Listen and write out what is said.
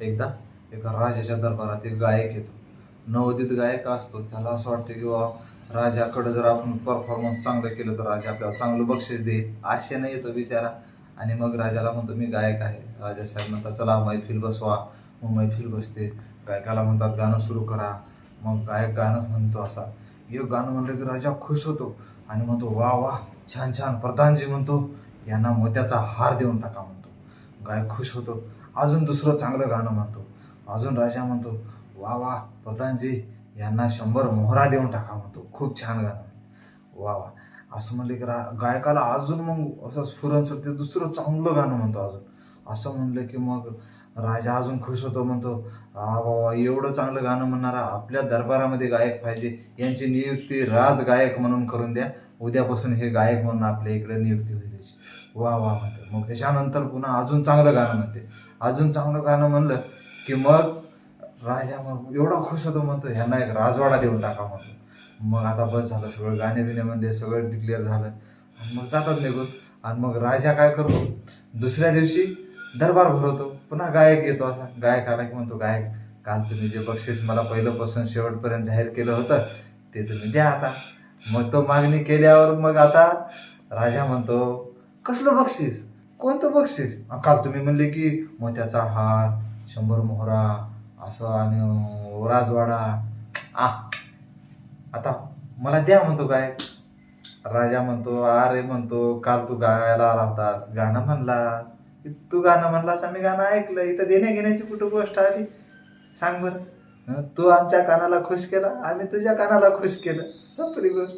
एकदा एका राजाच्या दरबारात एक गायक येतो. नवोदित गायक असतो. त्याला असं वाटतं की राजाकडं जर आपण परफॉर्मन्स चांगलं केलं तर राजा आपल्याला चांगलं बक्षीस देईल, आशेनं येतो बिचारा. आणि मग राजाला म्हणतो मी गायक आहे. राजासाहेब म्हणतात चला मैफिल बसवा. मग मैफिल बसते. गायकाला म्हणतात गाणं सुरू करा. मग गायक गाणं म्हणतो. असा हे गाणं म्हणलं की राजा खुश होतो आणि म्हणतो वा वा छान छान. प्रधानजी म्हणतो यांना मोत्याचा हार देऊन टाका म्हणतो. गायक खुश होतो. अजून दुसरं चांगलं गाणं म्हणतो. अजून राजा म्हणतो वा वा प्रधानजी यांना 100 मोहरा देऊन टाका म्हणतो. खूप छान गाणं. वा वा असं म्हणलं की गायकाला अजून मग असं स्फुरण सुटते. दुसरं चांगलं गाणं म्हणतो अजून. असं म्हणलं की मग राजा अजून खुश होतो. म्हणतो बाबा एवढं चांगलं गाणं म्हणणारा आपल्या दरबारामध्ये गायक पाहिजे. यांची नियुक्ती राज गायक म्हणून करून द्या. उद्यापासून हे गायक म्हणून आपल्या इकडे नियुक्ती होईल याची. वा वा म्हणते. मग त्याच्यानंतर पुन्हा अजून चांगलं गाणं म्हणते. अजून चांगलं गाणं म्हणलं की मग राजा मग एवढा खुश होतो. म्हणतो ह्यांना एक राजवाडा देऊन टाका म्हणतो. मग आता बस झालं. सगळं गाणे बिणे म्हणजे सगळं डिक्लेअर झालं. मग जातात निघून. आणि मग राजा काय करतो दुसऱ्या दिवशी दरबार भरवतो. पुन्हा गायक येतो. असा गायक आला की म्हणतो गायक काल तुम्ही जे बक्षीस मला पहिल्यापासून शेवटपर्यंत जाहीर केलं होतं ते तुम्ही द्या आता. मग तो मागणी केल्यावर मग आता राजा म्हणतो कसलं बक्षीस, कोणतं बक्षीस. काल तुम्ही म्हणले की मोत्याचा हार 100 मोहरा असं आणि राजवाडा. आता मला द्या म्हणतो गायक. राजा म्हणतो अरे म्हणतो काल तू गायला आला होतास, गाणं म्हणलास. तू गाणं म्हणलास आम्ही गाणं ऐकलं. इथं देण्या घेण्याची कुठं गोष्ट आली सांग बरं. तू आमच्या कानाला खुश केला, आम्ही तुझ्या कानाला खुश केलं. संपली गोष्ट.